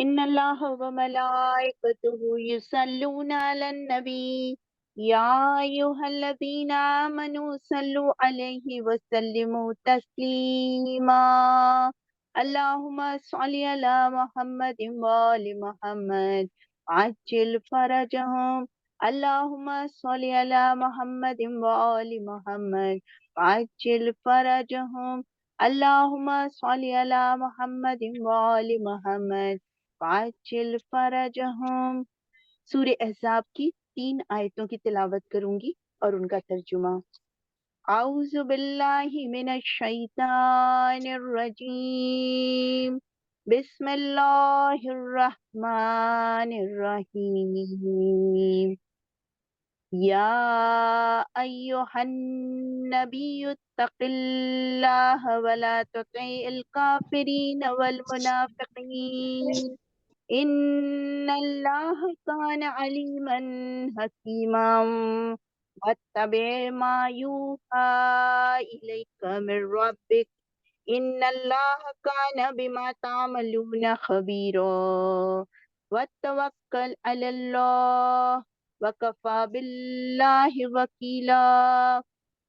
ان اللہ و ملائکتہ یصلون علی النبی یا ایھا الذین آمنوا صلوا علیہ وسلموا تسلیما اللہم صل علی محمد وآل محمد عجل فرجہم اللہم صل علی محمد وآل محمد عجل فرجہم اللہم صل علی محمد وآل محمد عجل فرجہم۔ سورہ احزاب کی 3 آیتوں کی تلاوت کروں گی اور ان کا ترجمہ۔ اعوذ باللہ من الشیطان الرجیم، بسم اللہ الرحمن الرحیم۔ یا ایھا النبی اتق اللہ ولا تطع الکافرین والمنافقین ان اللہ کان علیما حکیما واتبع ما یوحی الیک من ربک ان اللہ کان بما تعملون خبیرا وتوکل علی اللہ وکفی باللہ وکیلا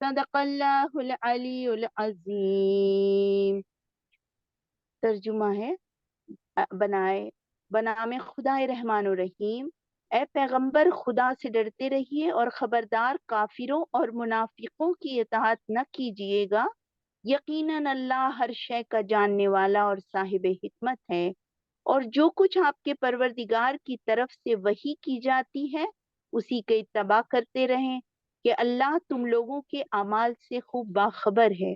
صدق اللہ العلی العظیم۔ ترجمہ ہے بنام خدا رحمان الرحیم، اے پیغمبر خدا سے ڈرتے رہیے اور خبردار کافروں اور منافقوں کی اطاعت نہ کیجیے گا، یقیناً اللہ ہر شے کا جاننے والا اور صاحب حکمت ہے۔ اور جو کچھ آپ کے پروردگار کی طرف سے وحی کی جاتی ہے اسی کے اتباع کرتے رہیں کہ اللہ تم لوگوں کے اعمال سے خوب باخبر ہے،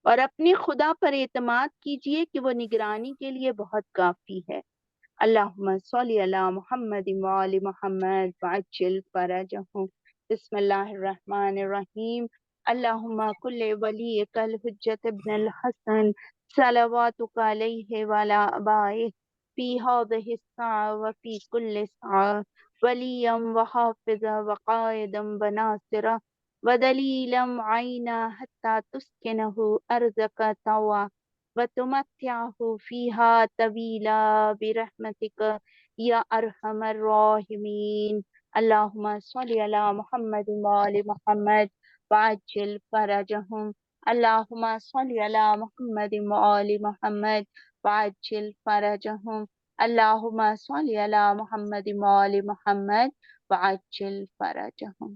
اور اپنے خدا پر اعتماد کیجئے کہ وہ نگرانی کے لیے بہت کافی ہے۔ اللہم صلی علی محمد وآل محمد وعجل فرجہم۔ بسم اللہ الرحمن الرحیم۔ اللہم کل ولیک الحجۃ ابن الحسن صلواتک علیہ وعلی آبائہ فی ہذہ الساعة وفی کل ساعة ولیا وحافظا وقائدا وناصرا ودلیلا عینا حتی تسکنہ ارضک طوعا وتمتعه فيها طويلا برحمتك یا ارحم الراحمین۔ اللہم صل علی محمد وآل محمد وعجل فرجہم۔ اللہم صل علی محمد وآل محمد وعجل فرجہم۔ اللہم صل علی محمد وآل محمد وعجل فرجہم۔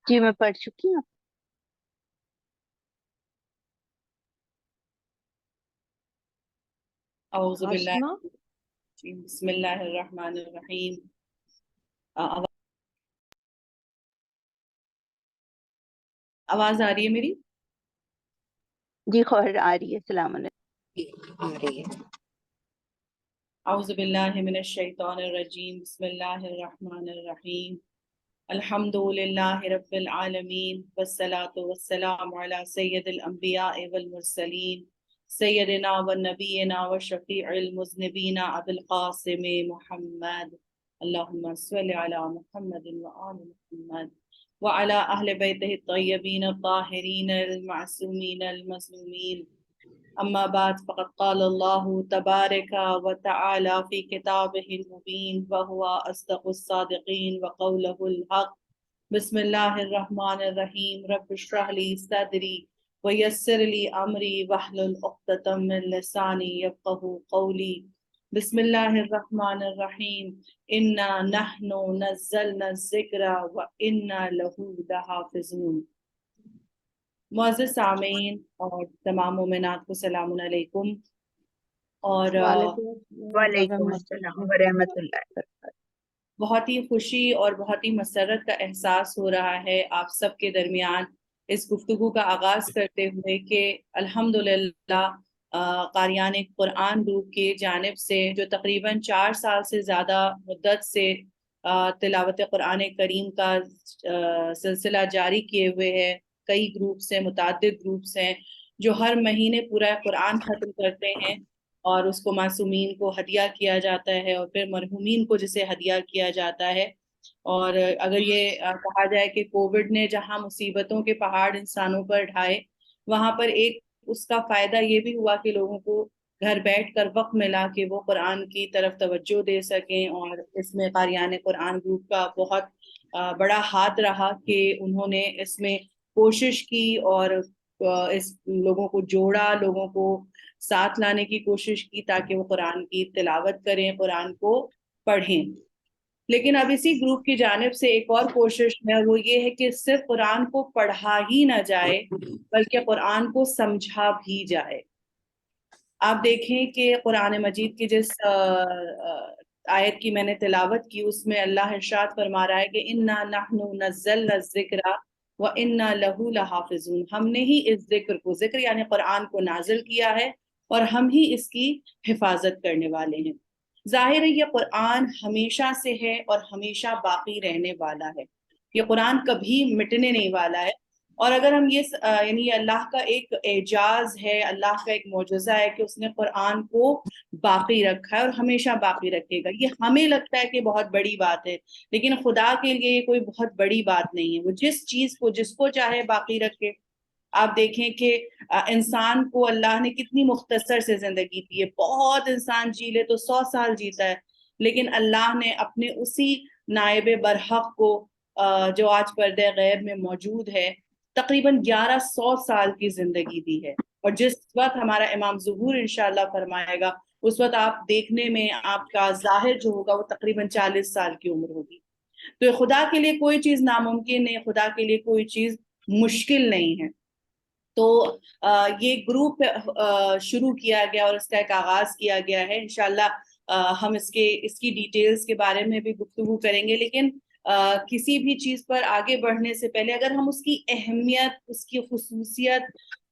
جی میں پڑھ چکی ہوں۔ اعوذ باللہ آسما بسم اللہ الرحمن الرحیم۔ آواز آ رہی ہے میری؟ جی خیر آ رہی ہے، السلام علیکم۔ آ رہی ہے۔ اعوذ باللہ من الشیطان الرجیم، بسم اللہ الرحمن الرحیم۔ الحمد للہ رب العالمین والصلاة والسلام علی سید الانبیاء والمرسلین سیدنا ونبینا وشفیع المذنبین ابی القاسم محمد۔ اللہم صل علی محمد وآل محمد وعلی اہل بیتہ الطیبین الطاہرین المعصومین المظلومین۔ اما بعد فقد قال اللہ تبارک و تعالی فی کتابہ المبین وہو اصدق الصادقین وقولہ الحق۔ بسم اللہ الرحمن الرحیم۔ رب اشرح لی صدری ویسر لی امری واحلل عقدۃ من لسانی یفقہوا قولی۔ بسم اللہ الرحمن الرحیم۔ انا نحن نزلنا الذکر وانا لہ لحافظون۔ معزز سامعین اور تمام مومنات کو سلام علیکم، اور وعلیکم السلام ورحمۃ اللہ وبرکاتہ۔ بہت ہی خوشی اور بہت ہی مسرت کا احساس ہو رہا ہے آپ سب کے درمیان اس گفتگو کا آغاز کرتے ہوئے کہ الحمدللہ قاریان قرآن گروپ کی جانب سے جو تقریباً 4 سال سے زیادہ مدت سے تلاوت قرآن کریم کا سلسلہ جاری کیے ہوئے ہے، کئی گروپس ہیں، متعدد گروپس ہیں جو ہر مہینے پورا قرآن ختم کرتے ہیں اور اس کو معصومین کو ہدیہ کیا جاتا ہے، اور پھر مرحومین کو جسے ہدیہ کیا جاتا ہے اور اگر یہ کہا جائے کہ کووڈ نے جہاں مصیبتوں کے پہاڑ انسانوں پر ڈھائے، وہاں پر ایک اس کا فائدہ یہ بھی ہوا کہ لوگوں کو گھر بیٹھ کر وقت ملا کہ وہ قرآن کی طرف توجہ دے سکیں، اور اس میں قاریان قرآن گروپ کا بہت بڑا ہاتھ رہا کہ انہوں نے اس میں کوشش کی اور اس لوگوں کو جوڑا، لوگوں کو ساتھ لانے کی کوشش کی تاکہ وہ قرآن کی تلاوت کریں، قرآن کو پڑھیں۔ لیکن اب اسی گروپ کی جانب سے ایک اور کوشش ہے، اور وہ یہ ہے کہ صرف قرآن کو پڑھا ہی نہ جائے بلکہ قرآن کو سمجھا بھی جائے۔ آپ دیکھیں کہ قرآن مجید کی جس آیت کی میں نے تلاوت کی، اس میں اللہ ارشاد فرما رہا ہے کہ اِنَّا نَحْنُ نَزَّلْنَا الذِّكْرَ وَإِنَّا لَهُ لَحَافِظُونَ، ہم نے ہی اس ذکر کو، ذکر یعنی قرآن کو نازل کیا ہے اور ہم ہی اس کی حفاظت کرنے والے ہیں۔ ظاہر ہے یہ قرآن ہمیشہ سے ہے اور ہمیشہ باقی رہنے والا ہے، یہ قرآن کبھی مٹنے نہیں والا ہے۔ اور اگر ہم یہ یعنی اللہ کا ایک اعجاز ہے، اللہ کا ایک معجزہ ہے کہ اس نے قرآن کو باقی رکھا ہے اور ہمیشہ باقی رکھے گا۔ یہ ہمیں لگتا ہے کہ بہت بڑی بات ہے، لیکن خدا کے لیے یہ کوئی بہت بڑی بات نہیں ہے۔ وہ جس چیز کو جس کو چاہے باقی رکھے۔ آپ دیکھیں کہ انسان کو اللہ نے کتنی مختصر سے زندگی دی ہے، بہت انسان جی لے تو 100 سال جیتا ہے، لیکن اللہ نے اپنے اسی نائب برحق کو جو آج پردہ غیب میں موجود ہے تقریباً 1100 سال کی زندگی دی ہے، اور جس وقت ہمارا امام ظہور انشاءاللہ فرمائے گا اس وقت آپ دیکھنے میں آپ کا ظاہر جو ہوگا وہ تقریباً 40 سال کی عمر ہوگی۔ تو خدا کے لیے کوئی چیز ناممکن نہیں، خدا کے لیے کوئی چیز مشکل نہیں ہے۔ تو یہ گروپ شروع کیا گیا اور اس کا ایک آغاز کیا گیا ہے۔ انشاءاللہ ہم اس کی ڈیٹیلز کے بارے میں بھی گفتگو کریں گے، لیکن کسی بھی چیز پر آگے بڑھنے سے پہلے اگر ہم اس کی اہمیت، اس کی خصوصیت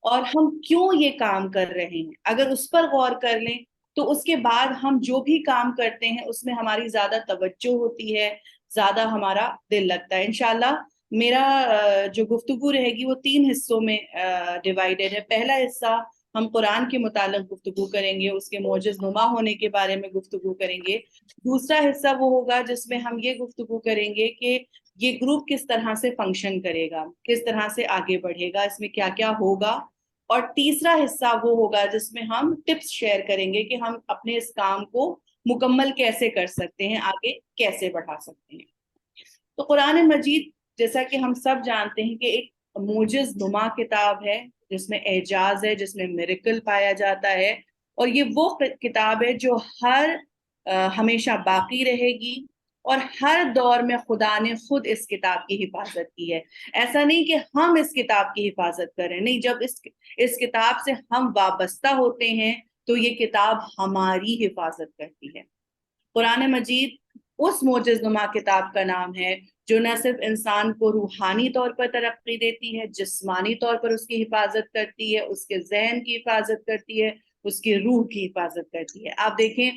اور ہم کیوں یہ کام کر رہے ہیں اگر اس پر غور کر لیں تو اس کے بعد ہم جو بھی کام کرتے ہیں اس میں ہماری زیادہ توجہ ہوتی ہے، زیادہ ہمارا دل لگتا ہے۔ انشاءاللہ میرا جو گفتگو رہے گی وہ 3 حصوں میں ڈیوائیڈڈ ہے۔ پہلا حصہ ہم قرآن کے متعلق گفتگو کریں گے، اس کے معجز نما ہونے کے بارے میں گفتگو کریں گے۔ دوسرا حصہ وہ ہوگا جس میں ہم یہ گفتگو کریں گے کہ یہ گروپ کس طرح سے فنکشن کرے گا، کس طرح سے آگے بڑھے گا، اس میں کیا کیا ہوگا۔ اور تیسرا حصہ وہ ہوگا جس میں ہم ٹپس شیئر کریں گے کہ ہم اپنے اس کام کو مکمل کیسے کر سکتے ہیں، آگے کیسے بڑھا سکتے ہیں۔ تو قرآن مجید جیسا کہ ہم سب جانتے ہیں کہ ایک موجز نما کتاب ہے، جس میں اعجاز ہے، جس میں میریکل پایا جاتا ہے، اور یہ وہ کتاب ہے جو ہمیشہ باقی رہے گی، اور ہر دور میں خدا نے خود اس کتاب کی حفاظت کی ہے۔ ایسا نہیں کہ ہم اس کتاب کی حفاظت کریں، نہیں، جب اس کتاب سے ہم وابستہ ہوتے ہیں تو یہ کتاب ہماری حفاظت کرتی ہے۔ قرآن مجید اس معجز نما کتاب کا نام ہے جو نہ صرف انسان کو روحانی طور پر ترقی دیتی ہے، جسمانی طور پر اس کی حفاظت کرتی ہے، اس کے ذہن کی حفاظت کرتی ہے، اس کی روح کی حفاظت کرتی ہے۔ آپ دیکھیں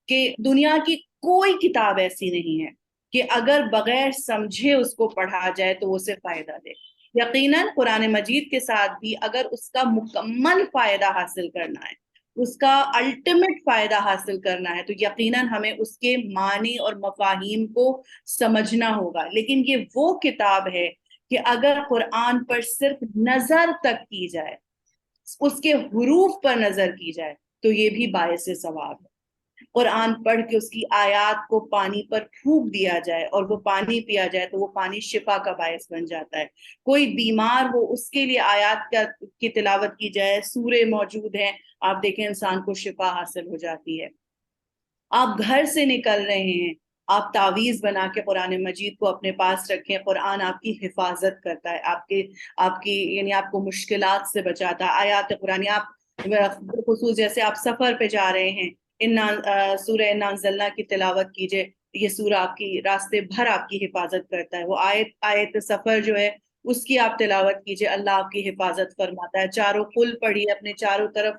کہ دنیا کی کوئی کتاب ایسی نہیں ہے کہ اگر بغیر سمجھے اس کو پڑھا جائے تو اسے فائدہ دے۔ یقیناً قرآن مجید کے ساتھ بھی اگر اس کا مکمل فائدہ حاصل کرنا ہے، اس کا الٹیمیٹ فائدہ حاصل کرنا ہے، تو یقیناً ہمیں اس کے معنی اور مفاہیم کو سمجھنا ہوگا۔ لیکن یہ وہ کتاب ہے کہ اگر قرآن پر صرف نظر تک کی جائے، اس کے حروف پر نظر کی جائے، تو یہ بھی باعث ثواب ہے۔ قرآن پڑھ کے اس کی آیات کو پانی پر پھونک دیا جائے اور وہ پانی پیا جائے تو وہ پانی شفا کا باعث بن جاتا ہے۔ کوئی بیمار ہو اس کے لیے آیات کی تلاوت کی جائے، سورے موجود ہیں، آپ دیکھیں انسان کو شفا حاصل ہو جاتی ہے۔ آپ گھر سے نکل رہے ہیں، آپ تعویذ بنا کے قرآن مجید کو اپنے پاس رکھیں، قرآن آپ کی حفاظت کرتا ہے، آپ کی یعنی آپ کو مشکلات سے بچاتا ہے۔ آیات قرآن آپ بالخصوص جیسے آپ سفر پہ جا رہے ہیں، سورہ انا انزلنا کی تلاوت کیجئے، یہ سورہ آپ کی راستے بھر آپ کی حفاظت کرتا ہے۔ وہ آیت سفر جو ہے اس کی آپ تلاوت کیجئے، اللہ آپ کی حفاظت فرماتا ہے۔ چاروں قل پڑھیے، اپنے چاروں طرف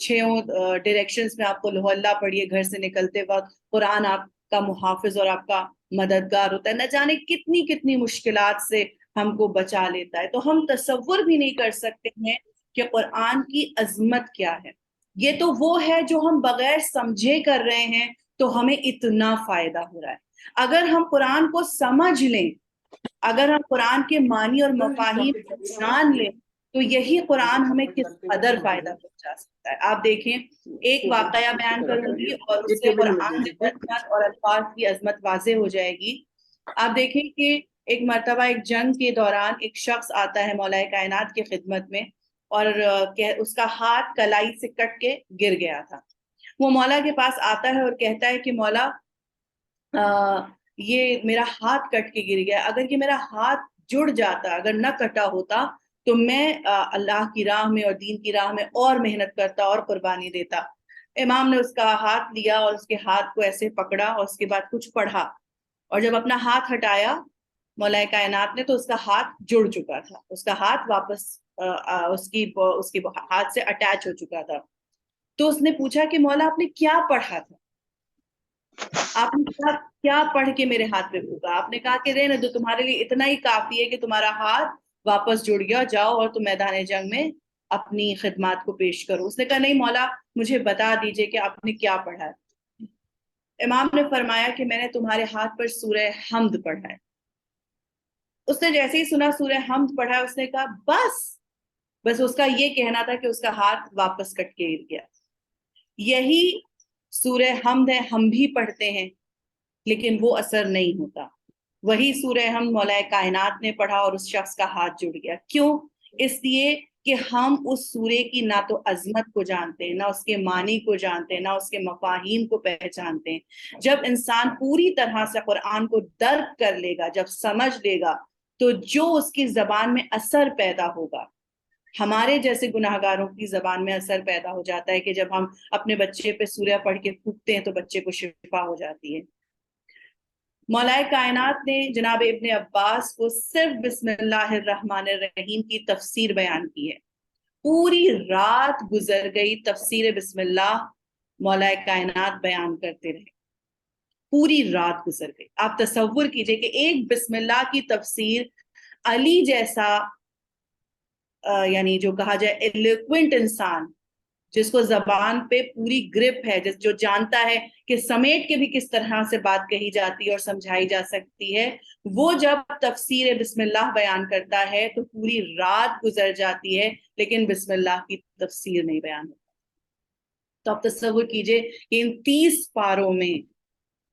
6 ڈائریکشنز میں آپ کو لو اللہ پڑھیے، گھر سے نکلتے وقت قرآن آپ کا محافظ اور آپ کا مددگار ہوتا ہے، نہ جانے کتنی کتنی مشکلات سے ہم کو بچا لیتا ہے۔ تو ہم تصور بھی نہیں کر سکتے ہیں کہ قرآن کی عظمت کیا ہے۔ یہ تو وہ ہے جو ہم بغیر سمجھے کر رہے ہیں تو ہمیں اتنا فائدہ ہو رہا ہے۔ اگر ہم قرآن کو سمجھ لیں، اگر ہم قرآن کے معنی اور مفاہیم جان لیں تو یہی قرآن ہمیں کس قدر فائدہ پہنچا سکتا ہے. آپ دیکھیں، ایک واقعہ بیان کروں گی اور اس سے قرآن کی عظمت اور الفاظ کی عظمت واضح ہو جائے گی. آپ دیکھیں کہ ایک مرتبہ ایک جنگ کے دوران ایک شخص آتا ہے مولا کائنات کی خدمت میں، اور اس کا ہاتھ کلائی سے کٹ کے گر گیا تھا. وہ مولا کے پاس آتا ہے اور کہتا ہے کہ مولا یہ میرا ہاتھ کٹ کے گر گیا، اگر یہ میرا ہاتھ جڑ جاتا، اگر نہ کٹا ہوتا تو میں اللہ کی راہ میں اور دین کی راہ میں اور محنت کرتا اور قربانی دیتا. امام نے اس کا ہاتھ لیا اور اس کے ہاتھ کو ایسے پکڑا اور اس کے بعد کچھ پڑھا، اور جب اپنا ہاتھ ہٹایا مولا کائنات نے تو اس کا ہاتھ جڑ چکا تھا، اس کا ہاتھ واپس اس کے ہاتھ سے اٹیچ ہو چکا تھا. تو اس نے پوچھا کہ مولا آپ نے کیا پڑھا تھا، آپ نے کہا کیا پڑھ کے میرے ہاتھ پہ پھونکا؟ آپ نے کہا کہ رہنے دو، تمہارے لیے اتنا ہی کافی ہے کہ تمہارا ہاتھ واپس جڑ گیا، جاؤ اور تم میدان جنگ میں اپنی خدمات کو پیش کرو. اس نے کہا نہیں مولا، مجھے بتا دیجئے کہ آپ نے کیا پڑھا ہے. امام نے فرمایا کہ میں نے تمہارے ہاتھ پر سورہ حمد پڑھا ہے. اس نے جیسے ہی سنا سورہ حمد پڑھا ہے، اس نے کہا بس اس کا یہ کہنا تھا کہ اس کا ہاتھ واپس کٹ کے گر گیا. یہی سورہ حمد ہے، ہم بھی پڑھتے ہیں لیکن وہ اثر نہیں ہوتا. وہی سورہ حمد مولا کائنات نے پڑھا اور اس شخص کا ہاتھ جڑ گیا. کیوں؟ اس لیے کہ ہم اس سورے کی نہ تو عظمت کو جانتے ہیں، نہ اس کے معنی کو جانتے ہیں، نہ اس کے مفاہیم کو پہچانتے ہیں. جب انسان پوری طرح سے قرآن کو درک کر لے گا، جب سمجھ لے گا، تو جو اس کی زبان میں اثر پیدا ہوگا، ہمارے جیسے گناہ گاروں کی زبان میں اثر پیدا ہو جاتا ہے کہ جب ہم اپنے بچے پہ سورہ پڑھ کے پھونکتے ہیں تو بچے کو شفا ہو جاتی ہے. مولا کائنات نے جناب ابن عباس کو صرف بسم اللہ الرحمن الرحیم کی تفسیر بیان کی ہے. پوری رات گزر گئی تفسیر بسم اللہ مولا کائنات بیان کرتے رہے، پوری رات گزر گئی. آپ تصور کیجئے کہ ایک بسم اللہ کی تفسیر علی جیسا یعنی جو کہا جائے ایلیکوینٹ انسان، جس کو زبان پہ پوری گرپ ہے، جو جانتا ہے کہ سمیٹ کے بھی کس طرح سے بات کہی جاتی ہے اور سمجھائی جا سکتی ہے، وہ جب تفسیر بسم اللہ بیان کرتا ہے تو پوری رات گزر جاتی ہے لیکن بسم اللہ کی تفسیر نہیں بیان ہوتا. تو آپ تصور کیجئے کہ ان 30 پاروں میں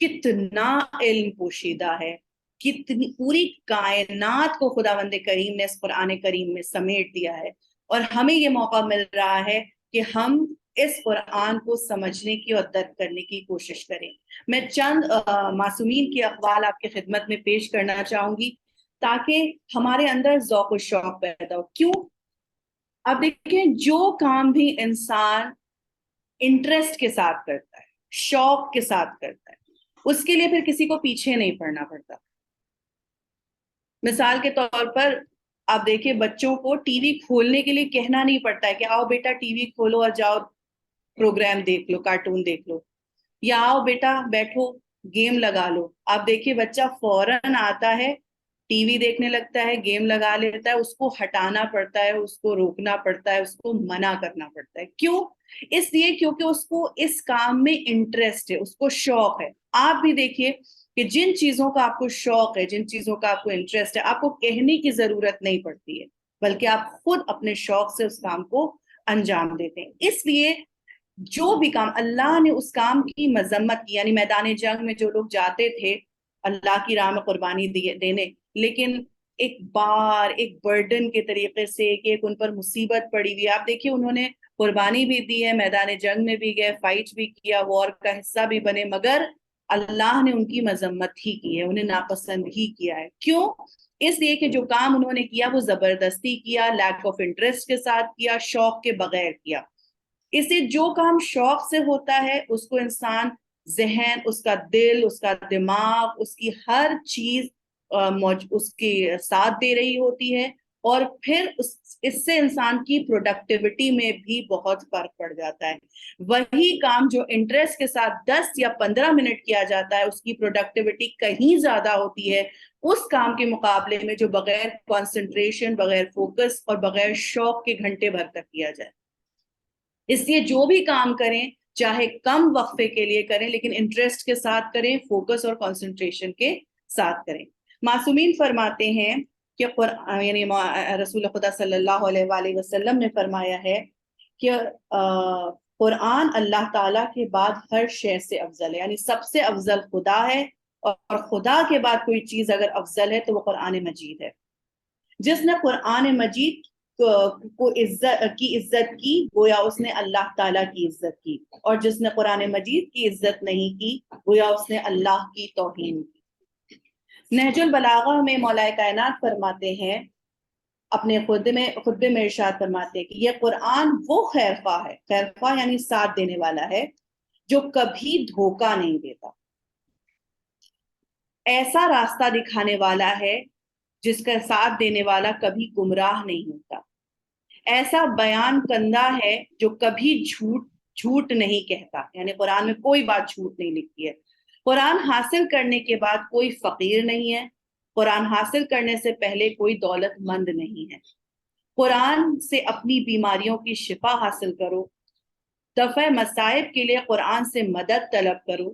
کتنا علم پوشیدہ ہے، کتنی پوری کائنات کو خداوند کریم نے اس قرآن کریم میں سمیٹ دیا ہے. اور ہمیں یہ موقع مل رہا ہے کہ ہم اس قرآن کو سمجھنے کی اور درک کرنے کی کوشش کریں. میں چند معصومین کے اقوال آپ کی خدمت میں پیش کرنا چاہوں گی تاکہ ہمارے اندر ذوق و شوق پیدا ہو. کیوں؟ آپ دیکھیں، جو کام بھی انسان انٹرسٹ کے ساتھ کرتا ہے، شوق کے ساتھ کرتا ہے، اس کے لیے پھر کسی کو پیچھے نہیں پڑنا پڑتا. مثال کے طور پر آپ دیکھیں، بچوں کو ٹی وی کھولنے کے لیے کہنا نہیں پڑتا ہے کہ آؤ بیٹا ٹی وی کھولو اور جاؤ پروگرام دیکھ لو، کارٹون دیکھ لو، یا آؤ بیٹا بیٹھو گیم لگا لو. آپ دیکھیے بچہ فوراً آتا ہے، ٹی وی دیکھنے لگتا ہے، گیم لگا لیتا ہے، اس کو ہٹانا پڑتا ہے، اس کو روکنا پڑتا ہے، اس کو منع کرنا پڑتا ہے. کیوں؟ اس لیے کیونکہ اس کو اس کام میں انٹرسٹ ہے، اس کو شوق ہے. آپ بھی دیکھیے کہ جن چیزوں کا آپ کو شوق ہے، جن چیزوں کا آپ کو انٹرسٹ ہے، آپ کو کہنے کی ضرورت نہیں پڑتی ہے، بلکہ آپ خود اپنے شوق سے اس کام کو انجام دیتے ہیں. اس لیے جو بھی کام اللہ نے اس کام کی مذمت کی، یعنی میدان جنگ میں جو لوگ جاتے تھے اللہ کی راہ میں قربانی دینے، لیکن ایک بار ایک برڈن کے طریقے سے کہ ایک ان پر مصیبت پڑی ہوئی، آپ دیکھیے انہوں نے قربانی بھی دی ہے، میدان جنگ میں بھی گئے، فائٹ بھی کیا، وار کا حصہ بھی بنے، مگر اللہ نے ان کی مذمت ہی کی ہے، انہیں ناپسند ہی کیا ہے. کیوں؟ اس لیے کہ جو کام انہوں نے کیا وہ زبردستی کیا، لیک آف انٹرسٹ کے ساتھ کیا، شوق کے بغیر کیا. اس لیے جو کام شوق سے ہوتا ہے اس کو انسان ذہن، اس کا دل، اس کا دماغ، اس کی ہر چیز اس کے ساتھ دے رہی ہوتی ہے، اور پھر اس سے انسان کی پروڈکٹیوٹی میں بھی بہت فرق پڑ جاتا ہے. وہی کام جو انٹرسٹ کے ساتھ 10 یا 15 منٹ کیا جاتا ہے اس کی پروڈکٹیوٹی کہیں زیادہ ہوتی ہے اس کام کے مقابلے میں جو بغیر کانسنٹریشن، بغیر فوکس اور بغیر شوق کے گھنٹے بھر تک کیا جائے. اس لیے جو بھی کام کریں چاہے کم وقفے کے لیے کریں لیکن انٹرسٹ کے ساتھ کریں، فوکس اور کنسنٹریشن کے ساتھ کریں۔ معصومین فرماتے ہیں کہ یعنی رسول خدا صلی اللہ علیہ وآلہ وسلم نے فرمایا ہے کہ قرآن اللہ تعالیٰ کے بعد ہر شے سے افضل ہے، یعنی سب سے افضل خدا ہے، اور خدا کے بعد کوئی چیز اگر افضل ہے تو وہ قرآن مجید ہے۔ جس نے قرآن مجید کو عزت کی گویا اس نے اللہ تعالیٰ کی عزت کی، اور جس نے قرآن مجید کی عزت نہیں کی گویا اس نے اللہ کی توہین کی۔ نہج البلاغہ میں مولا کائنات فرماتے ہیں، اپنے خطبے میں ارشاد فرماتے ہیں کہ یہ قرآن وہ خیر خواہ ہے، خیر خواہ یعنی ساتھ دینے والا ہے، جو کبھی دھوکہ نہیں دیتا، ایسا راستہ دکھانے والا ہے جس کا ساتھ دینے والا کبھی گمراہ نہیں ہوتا، ایسا بیان کندہ ہے جو کبھی جھوٹ نہیں کہتا، یعنی قرآن میں کوئی بات جھوٹ نہیں لکھی ہے۔ قرآن حاصل کرنے کے بعد کوئی فقیر نہیں ہے، قرآن حاصل کرنے سے پہلے کوئی دولت مند نہیں ہے۔ قرآن سے اپنی بیماریوں کی شفا حاصل کرو، دفع مصائب کے لیے قرآن سے مدد طلب کرو،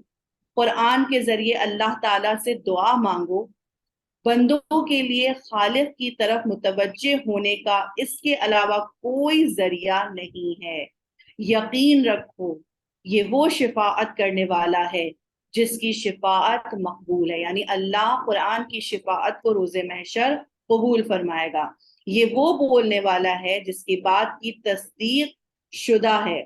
قرآن کے ذریعے اللہ تعالیٰ سے دعا مانگو، بندوں کے لیے خالق کی طرف متوجہ ہونے کا اس کے علاوہ کوئی ذریعہ نہیں ہے۔ یقین رکھو یہ وہ شفاعت کرنے والا ہے جس کی شفاعت مقبول ہے، یعنی اللہ قرآن کی شفاعت کو روز محشر قبول فرمائے گا۔ یہ وہ بولنے والا ہے جس کی بات کی تصدیق شدہ ہے،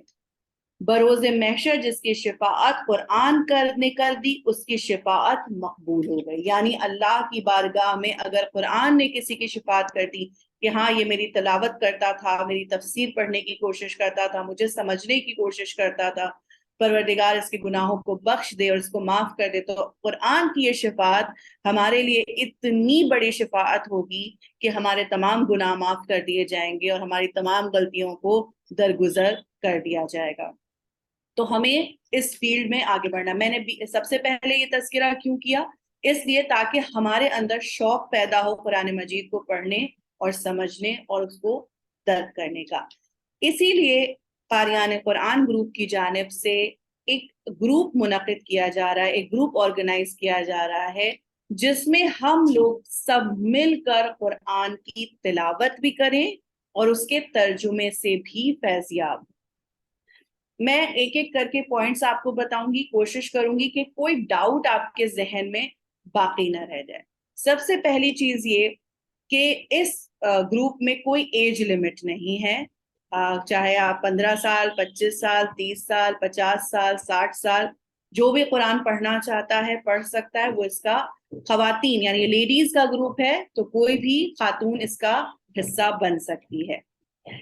بروز محشر جس کی شفاعت قرآن نے کر دی اس کی شفاعت مقبول ہو گئی۔ یعنی اللہ کی بارگاہ میں اگر قرآن نے کسی کی شفاعت کر دی کہ ہاں یہ میری تلاوت کرتا تھا، میری تفسیر پڑھنے کی کوشش کرتا تھا، مجھے سمجھنے کی کوشش کرتا تھا، پروردگار اس کے گناہوں کو بخش دے اور اس کو معاف کر دے، تو قرآن کی یہ شفاعت ہمارے لیے اتنی بڑی شفاعت ہوگی کہ ہمارے تمام گناہ معاف کر دیے جائیں گے اور ہماری تمام غلطیوں کو درگزر کر دیا جائے گا۔ تو ہمیں اس فیلڈ میں آگے بڑھنا۔ میں نے سب سے پہلے یہ تذکرہ کیوں کیا؟ اس لیے تاکہ ہمارے اندر شوق پیدا ہو قرآن مجید کو پڑھنے اور سمجھنے اور اس کو درک کرنے کا۔ اسی لیے قاریان قرآن گروپ کی جانب سے ایک گروپ منعقد کیا جا رہا ہے، ایک گروپ آرگنائز کیا جا رہا ہے جس میں ہم لوگ سب مل کر قرآن کی تلاوت بھی کریں اور اس کے ترجمے سے بھی فیض یاب۔ میں ایک ایک کر کے پوائنٹس آپ کو بتاؤں گی، کوشش کروں گی کہ کوئی ڈاؤٹ آپ کے ذہن میں باقی نہ رہ جائے۔ سب سے پہلی چیز یہ کہ اس گروپ میں کوئی ایج لمٹ نہیں ہے، چاہے آپ 15 سال، 25 سال، 30 سال، 50 سال، 60 سال، جو بھی قرآن پڑھنا چاہتا ہے پڑھ سکتا ہے۔ وہ اس کا خواتین یعنی لیڈیز کا گروپ ہے تو کوئی بھی خاتون اس کا حصہ بن سکتی ہے۔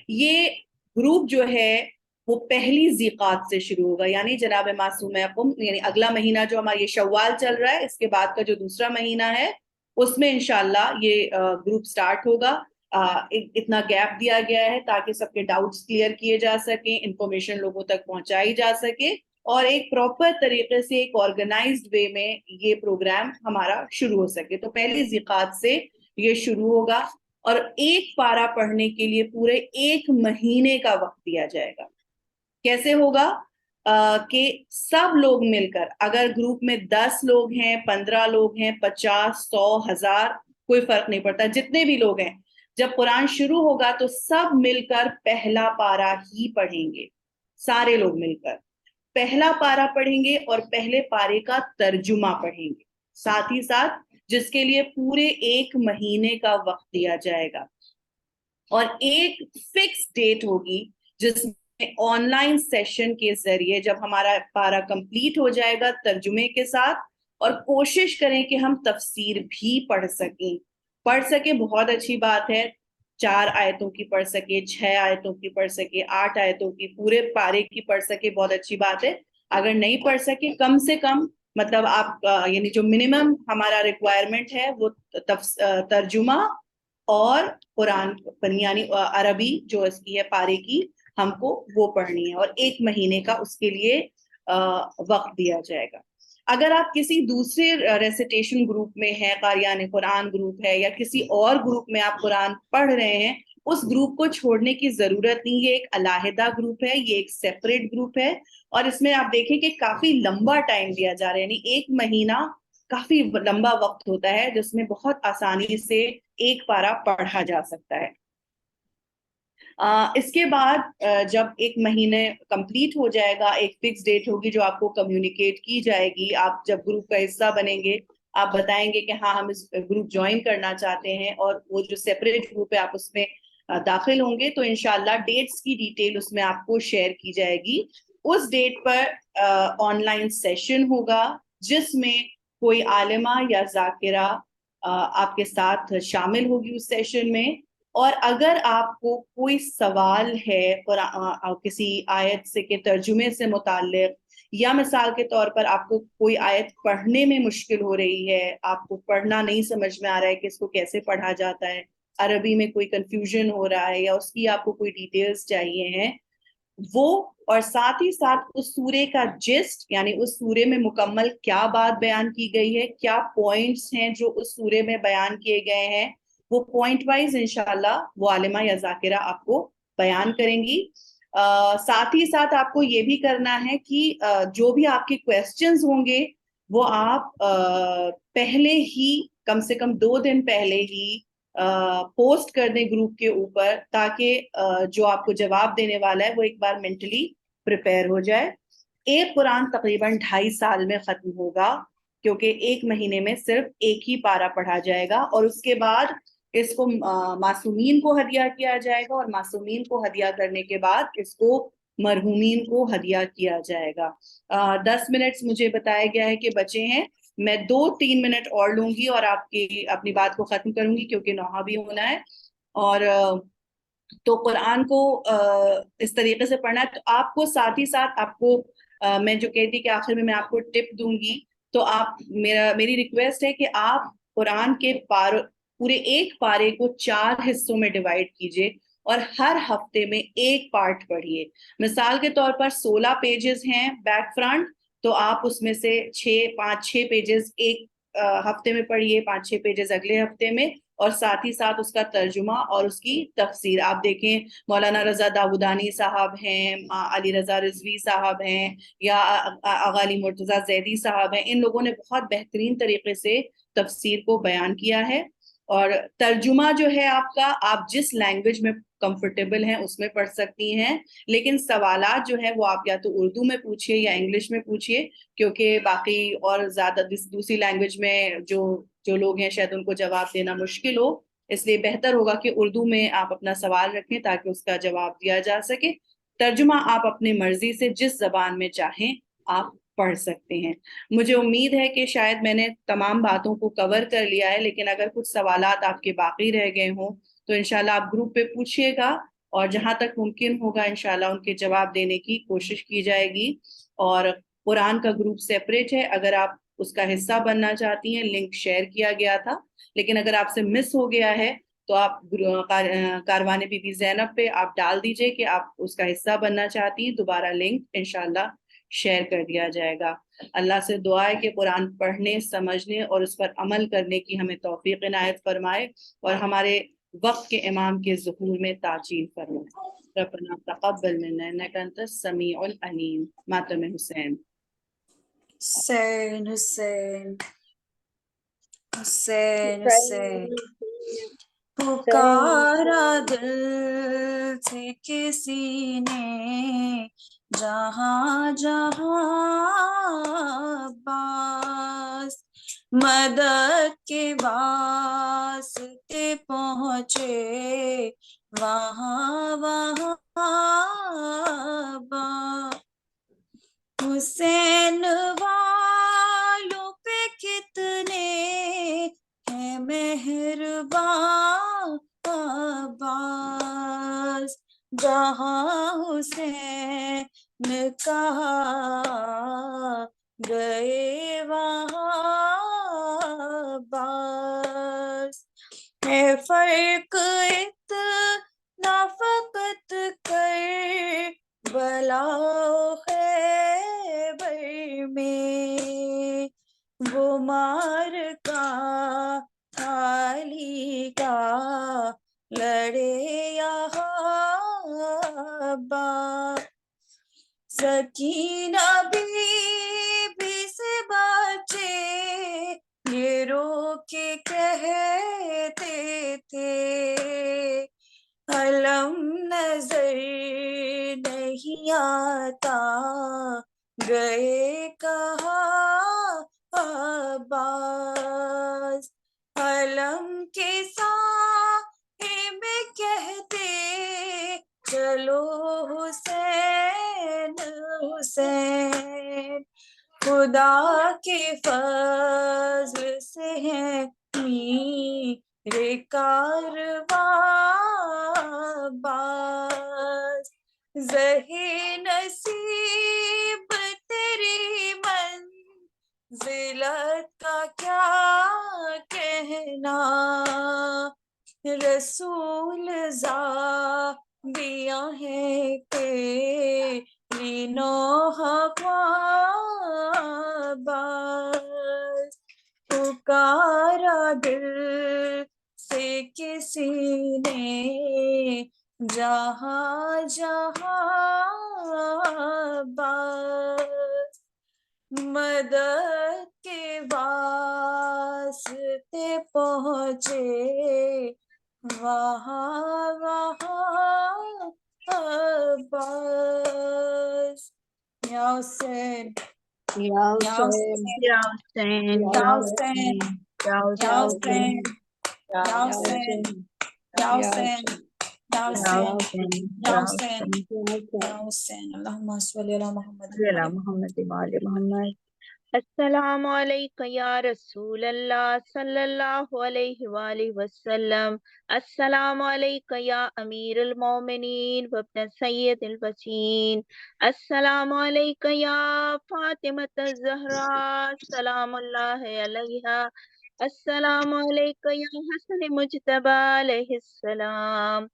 یہ گروپ جو ہے وہ پہلی ذیقات سے شروع ہوگا، یعنی جناب معصوم یعنی اگلا مہینہ جو ہمارا یہ شوال چل رہا ہے، اس کے بعد کا جو دوسرا مہینہ ہے اس میں انشاءاللہ یہ گروپ سٹارٹ ہوگا۔ اتنا گیپ دیا گیا ہے تاکہ سب کے ڈاؤٹس کلیئر کیے جا سکیں، انفارمیشن لوگوں تک پہنچائی جا سکے اور ایک پراپر طریقے سے ایک آرگنائزڈ وے میں یہ پروگرام ہمارا شروع ہو سکے۔ تو پہلی ذیقات سے یہ شروع ہوگا اور ایک پارہ پڑھنے کے لیے پورے 1 مہینے کا وقت دیا جائے گا۔ کیسے ہوگا؟ کہ سب لوگ مل کر، اگر گروپ میں 10 لوگ ہیں، 15 لوگ ہیں، 50، 100، 1000، کوئی فرق نہیں پڑتا، جتنے بھی لوگ ہیں، جب قرآن شروع ہوگا تو سب مل کر پہلا پارہ ہی پڑھیں گے۔ سارے لوگ مل کر پہلا پارہ پڑھیں گے اور پہلے پارے کا ترجمہ پڑھیں گے، ساتھ ہی ساتھ جس کے لیے پورے 1 مہینے کا وقت دیا جائے گا، اور ایک فکس ڈیٹ ہوگی جس آن لائن سیشن کے ذریعے جب ہمارا پارہ کمپلیٹ ہو جائے گا ترجمے کے ساتھ، اور کوشش کریں کہ ہم تفسیر بھی پڑھ سکیں بہت اچھی بات ہے، 4 آیتوں کی پڑھ سکے، 6 آیتوں کی پڑھ سکے، 8 آیتوں کی، پورے پارے کی پڑھ سکے، بہت اچھی بات ہے۔ اگر نہیں پڑھ سکے کم سے کم مطلب آپ یعنی جو منیمم ہمارا ریکوائرمنٹ ہے وہ ترجمہ اور قرآن یعنی عربی جو اس کی ہے پارے کی ہم کو وہ پڑھنی ہے، اور 1 مہینے کا اس کے لیے وقت دیا جائے گا۔ اگر آپ کسی دوسرے ریسیٹیشن گروپ میں ہیں، قاریان قرآن گروپ ہے یا کسی اور گروپ میں آپ قرآن پڑھ رہے ہیں، اس گروپ کو چھوڑنے کی ضرورت نہیں. یہ ایک علیحدہ گروپ ہے، یہ ایک سیپریٹ گروپ ہے، اور اس میں آپ دیکھیں کہ کافی لمبا ٹائم دیا جا رہا ہے، یعنی 1 مہینہ کافی لمبا وقت ہوتا ہے جس میں بہت آسانی سے ایک پارہ پڑھا جا سکتا ہے. اس کے بعد جب 1 مہینے کمپلیٹ ہو جائے گا، ایک فکس ڈیٹ ہوگی جو آپ کو کمیونیکیٹ کی جائے گی. آپ جب گروپ کا حصہ بنیں گے، آپ بتائیں گے کہ ہاں ہم اس گروپ جوائن کرنا چاہتے ہیں، اور وہ جو سیپریٹ گروپ ہے آپ اس میں داخل ہوں گے، تو انشاءاللہ ڈیٹس کی ڈیٹیل اس میں آپ کو شیئر کی جائے گی. اس ڈیٹ پر آن لائن سیشن ہوگا جس میں کوئی عالمہ یا ذاکرہ آپ کے ساتھ شامل ہوگی اس سیشن میں. اور اگر آپ کو کوئی سوال ہے کسی آیت سے کے ترجمے سے متعلق، یا مثال کے طور پر آپ کو کوئی آیت پڑھنے میں مشکل ہو رہی ہے، آپ کو پڑھنا نہیں سمجھ میں آ رہا ہے کہ اس کو کیسے پڑھا جاتا ہے، عربی میں کوئی کنفیوژن ہو رہا ہے، یا اس کی آپ کو کوئی ڈیٹیلز چاہیے ہیں، وہ اور ساتھ ہی ساتھ اس سورے کا جسٹ، یعنی اس سورے میں مکمل کیا بات بیان کی گئی ہے، کیا پوائنٹس ہیں جو اس سورے میں بیان کیے گئے ہیں، وہ پوائنٹ وائز انشاءاللہ وہ عالمہ یا ذاکرہ آپ کو بیان کریں گی. ساتھ ہی ساتھ آپ کو یہ بھی کرنا ہے کہ جو بھی آپ کے کویسچنز ہوں گے وہ آپ پہلے ہی کم سے کم 2 دن پہلے ہی پوسٹ کر دیں گروپ کے اوپر، تاکہ جو آپ کو جواب دینے والا ہے وہ ایک بار مینٹلی پریپئر ہو جائے. ایک قرآن تقریباً 2.5 سال میں ختم ہوگا، کیونکہ 1 مہینے میں صرف ایک ہی پارہ پڑھا جائے گا، اور اس کے بعد اس کو معصومین کو ہدیہ کیا جائے گا، اور معصومین کو ہدیہ کرنے کے بعد اس کو مرحومین کو ہدیہ کیا جائے گا. 10 منٹس مجھے بتایا گیا ہے کہ بچے ہیں، میں 2-3 منٹ اور لوں گی اور آپ کی اپنی بات کو ختم کروں گی، کیونکہ نوحہ بھی ہونا ہے. اور تو قرآن کو اس طریقے سے پڑھنا ہے. تو آپ کو ساتھ ہی ساتھ آپ کو میں جو کہتی کہ آخر میں آپ کو ٹپ دوں گی، تو آپ میری ریکویسٹ ہے کہ آپ قرآن کے پورے ایک پارے کو 4 حصوں میں ڈیوائیڈ کیجئے، اور ہر ہفتے میں ایک پارٹ پڑھیے. مثال کے طور پر 16 پیجز ہیں بیک فرنٹ، تو آپ اس میں سے 5-6 پیجز ایک ہفتے میں پڑھیے، 5-6 پیجز اگلے ہفتے میں، اور ساتھ ہی ساتھ اس کا ترجمہ اور اس کی تفسیر. آپ دیکھیں مولانا رضا داودانی صاحب ہیں، علی رضا رضوی صاحب ہیں، یا آغا علی مرتضیٰ زیدی صاحب ہیں، ان لوگوں نے بہت بہترین طریقے سے تفسیر کو بیان کیا ہے. اور ترجمہ جو ہے آپ کا، آپ جس لینگویج میں کمفرٹیبل ہیں اس میں پڑھ سکتی ہیں، لیکن سوالات جو ہیں وہ آپ یا تو اردو میں پوچھئے یا انگلش میں پوچھئے، کیونکہ باقی اور زیادہ دوسری لینگویج میں جو لوگ ہیں شاید ان کو جواب دینا مشکل ہو، اس لیے بہتر ہوگا کہ اردو میں آپ اپنا سوال رکھیں تاکہ اس کا جواب دیا جا سکے. ترجمہ آپ اپنی مرضی سے جس زبان میں چاہیں آپ پڑھ سکتے ہیں. مجھے امید ہے کہ شاید میں نے تمام باتوں کو کور کر لیا ہے، لیکن اگر کچھ سوالات آپ کے باقی رہ گئے ہوں تو انشاءاللہ آپ گروپ پہ پوچھئے گا، اور جہاں تک ممکن ہوگا انشاءاللہ ان کے جواب دینے کی کوشش کی جائے گی. اور قرآن کا گروپ سیپریٹ ہے، اگر آپ اس کا حصہ بننا چاہتی ہیں، لنک شیئر کیا گیا تھا، لیکن اگر آپ سے مس ہو گیا ہے تو آپ کاروان بی بی زینب پہ آپ ڈال دیجئے کہ آپ اس کا حصہ بننا چاہتی ہیں، دوبارہ لنک انشاءاللہ شیئر کر دیا جائے گا. اللہ سے دعا ہے کہ قرآن پڑھنے، سمجھنے اور اس پر عمل کرنے کی ہمیں توفیق عنایت فرمائے، اور ہمارے وقت کے امام کے ظہور میں تعجیل فرمائے. ربنا تقبل منا انک انت السمیع العلیم. ماتم حسین. حسین حسین حسین حسین پکارا دل سے کسی نے جہاں جہاں عباس، مدد کے واسطے پہنچے وہاں وہاں عباس. حسین والوں پہ کتنے ہیں مہربان عباس، جہاں حسین کہا گئے وہاں عباس. ہے فرق اتنا فقط کر بلا خیبر میں، وہ مار کا تھالی کا لڑے یہاں بات سکینہ بی سے بچے یہ رو کے کہتے تھے علم نظر نہیں آتا گئے کہاں عباس علم کے صاحب کہتے چلو حسین حسین خدا کے فضل سے ہیں میرے کارواں باز زہے نصیب تیری منزلت کا کیا کہنا رسول زادیاں ہیں تیری نوح باز پکارا دل سے کسی نے جہاں جہاں باز مدد کے واسطے پہنچے وہاں وہاں عباس یا حسین یا یا حسین حسین یا حسین یا حسین یا یا حسین یا یا حسین یا حسین یا یا حسین حسین یا یا حسین حسین یا حسین اللہم صلی علی محمد صلی اللہ محمد و آل محمد السلام علیکم یا رسول اللہ صلی اللہ علیہ وآلہ وسلم السلام علیکم یا امیر المومنین وابن سید الوسین السلام علیکم یا فاطمۃ الزہراء سلام اللہ علیہا السلام علیکم یا حسن مجتبی علیہ السلام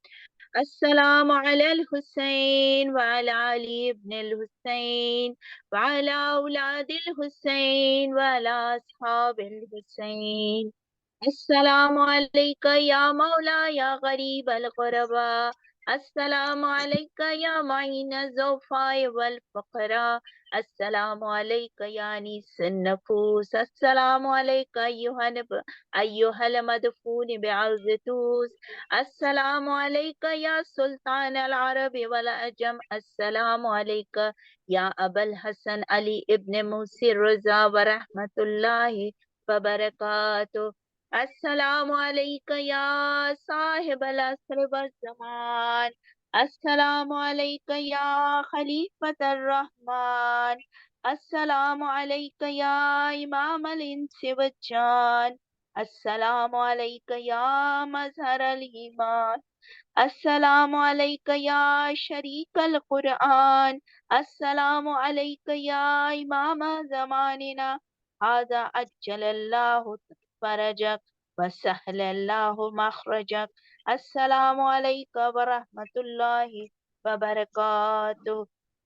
السلام علی الحسین وعلی علی ابن الحسین وعلى أولاد الحسين وعلى أصحاب الحسين السلام عليك يا مولا يا غريب الغرباء السلام عليك يا معين الزوفاء والفقراء السلام عليك يا أنيس النفوس السلام عليك أيها المدفون بعرض توس السلام عليك يا سلطان العرب والعجم السلام عليك یا ابا الحسن علی ابن موسی رضا ورحمت اللہ وبرکاتہ السلام علیکم یا صاحب العصر والزمان السلام علیکم یا خلیفۃ الرحمن السلام علیکم یا امام الانس والجان السلام علیکم یا مظہر الایمان السلام علیکم یا شریک القرآن السلام علیکم یا امام زماننا هذا عجل اللہ فرجک وسهل اللہ مخرجک السلام علیکم ورحمۃ اللہ وبرکاتہ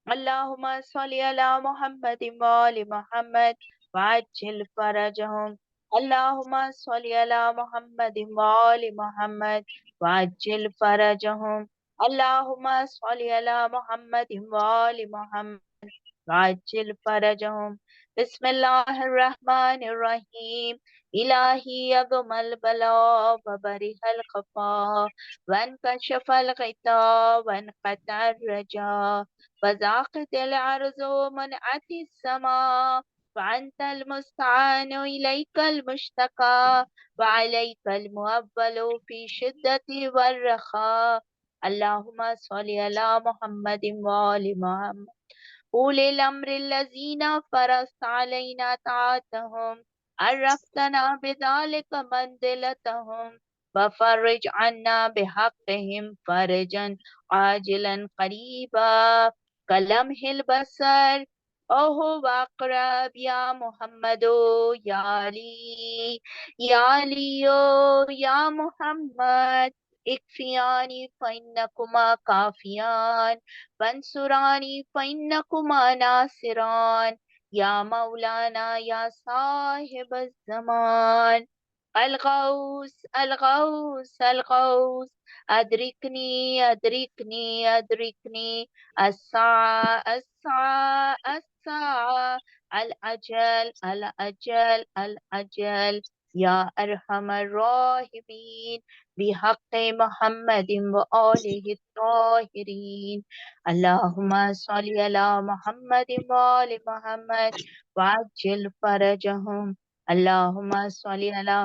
اللہم صلی علی محمد وآل محمد وعجل فرجهم اللہم صلی علی محمد وآل محمد وعجل فرجهم اللہم صلی علی محمد وآل محمد وعجل فرجهم بسم اللہ الرحمن الرحیم الہی عظم البلاء وبرح الخفاء وانکشف الغطاء وانقطع الرجاء وضاقت الارض ومنعت السماء وانت المستعان الیک المشتقى وعلیک المؤول فی شدت والرخاء اللہم صلی علی محمد وآل محمد أولي الأمر الذين فرضت علينا طاعتهم عرفتنا بذلك منزلتهم وفرج عنا بحقهم فرجا عاجلا قريبا كلمح البصر وهو أقرب يا محمد يا علي يا علي يا محمد اکفیانی فإنکما کافیان وانصرانی فإنکما ناصران یا مولانا یا صاحب الزمان، الغوث الغوث الغوث، ادرکنی ادرکنی ادرکنی، الساعة الساعة الساعة، الأجل الأجل الأجل، یا ارحم الراحمین، بحق محمد وآلہ الطاہرین، اللہم صلی علی محمد وآل محمد وعجل فرجہم، اللہم صلی علی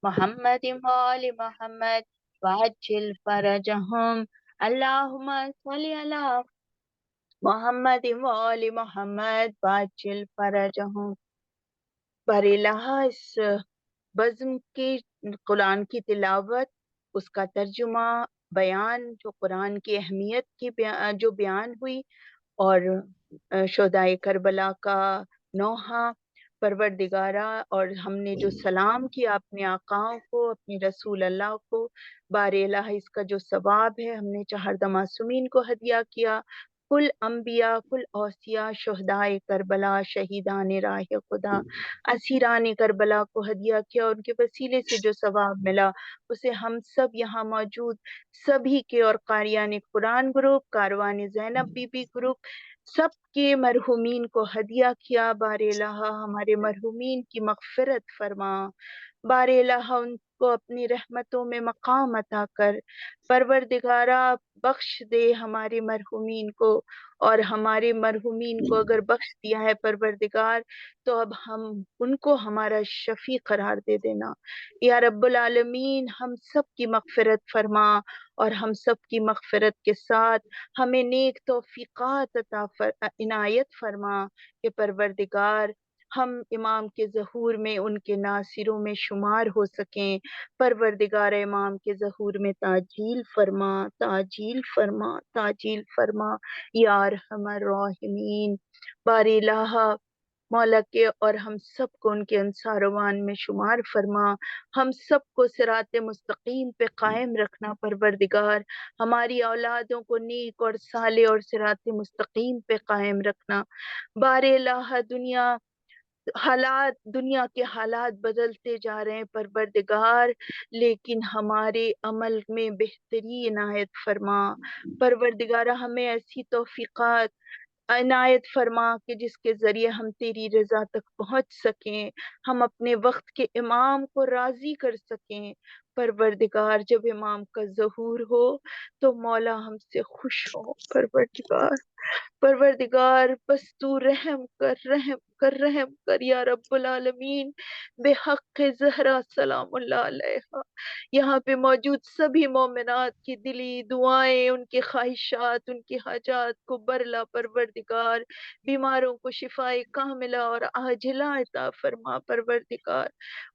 محمد وآل محمد وعجل فرجہم، اللہم صلی علی محمد وآل محمد وعجل فرجہم۔ بار الہ اس بزم کی قرآن کی تلاوت، اس کا ترجمہ، بیان، جو قرآن کی اہمیت کی جو بیان ہوئی، اور شہدائے کربلا کا نوحہ، پروردگارہ، اور ہم نے جو سلام کیا اپنے آقاؤں کو، اپنے رسول اللہ کو، بار الہ اس کا جو ثواب ہے ہم نے چہردہ معصومین کو ہدیہ کیا، کل انبیاء، کل اوصیاء، شہدائے کربلا، شہیدان راہ خدا، اسیران کربلا کو ہدیہ کیا، اور ان کے وسیلے سے جو ثواب ملا اسے ہم سب یہاں موجود سبھی کے، اور قاریان قرآن group, Karwan Zainab Bibi group, سب کے مرحومین کو ہدیہ کیا۔ بار الہ ہمارے مرحومین کی مغفرت فرما، بار الہ ان کو اپنی رحمتوں میں مقام عطا کر، پروردگارہ بخش دے ہمارے مرحومین کو، اور ہمارے مرحومین کو اگر بخش دیا ہے پروردگار تو اب ہم ان کو ہمارا شفیع قرار دے دینا۔ یا رب العالمین ہم سب کی مغفرت فرما، اور ہم سب کی مغفرت کے ساتھ ہمیں نیک توفیقات عنایت فرما کہ پروردگار ہم امام کے ظہور میں ان کے ناصروں میں شمار ہو سکیں۔ پروردگار امام کے ظہور میں تعجیل فرما، تعجیل فرما، تعجیل فرما، یا ارحم الراحمین۔ بار الہ مولا کے اور ہم سب کو ان کے انصاروان میں شمار فرما، ہم سب کو صراط مستقیم پہ قائم رکھنا پروردگار، ہماری اولادوں کو نیک اور صالح اور صراط مستقیم پہ قائم رکھنا۔ بار الہ دنیا کے حالات بدلتے جا رہے ہیں پروردگار، لیکن ہمارے عمل میں بہتری عنایت فرما، پروردگار ہمیں ایسی توفیقات عنایت فرما کہ جس کے ذریعے ہم تیری رضا تک پہنچ سکیں، ہم اپنے وقت کے امام کو راضی کر سکیں۔ پروردگار جب امام کا ظہور ہو تو مولا ہم سے خوش ہو، پروردگار بس تو رحم کر، رحم کر، رحم کر یا رب العالمین، بے حق زہرا سلام اللہ علیہا۔ یہاں پہ موجود سبھی مومنات کی دلی دعائیں، ان کی خواہشات، ان کی حاجات کو برلا پروردگار، بیماروں کو شفاء کاملہ اور عاجلہ عطا فرما پروردگار،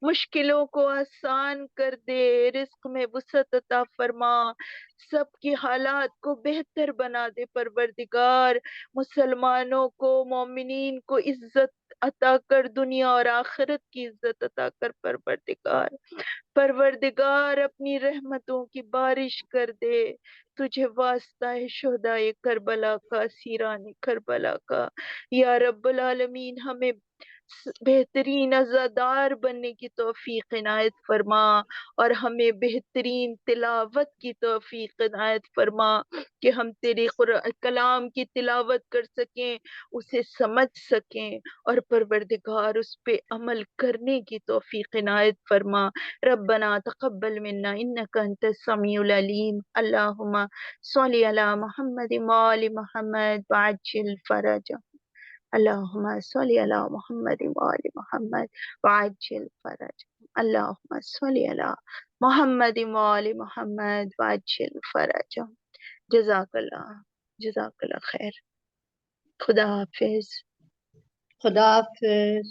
مشکلوں کو آسان کر دے، رزق میں وسعت عطا فرما، سب کی حالات کو بہتر بنا دے پروردگار، مسلمانوں کو، مومنین کو عزت عطا کر، دنیا اور آخرت کی عزت عطا کر پروردگار اپنی رحمتوں کی بارش کر دے، تجھے واسطہ ہے شہدائے کربلا کا، اسیران کربلا کا، یا رب العالمین ہمیں بہترین عزادار بننے کی توفیق عنایت فرما، اور ہمیں بہترین تلاوت کی توفیق عنایت فرما کہ ہم تیرے کلام کی تلاوت کر سکیں، اسے سمجھ سکیں، اور پروردگار اس پہ عمل کرنے کی توفیق عنایت فرما۔ ربنا تقبل منا انک انت السمیع العلیم، اللہم صلی علی محمد وآل محمد وعجل فرجہ، اللہم صلی علی محمد وآل محمد وعجل فرجہ، اللہم صلی علی محمد وآل محمد وعجل فرجہ۔ جزاک اللہ خیر، خدا حافظ۔ خدا حافظ۔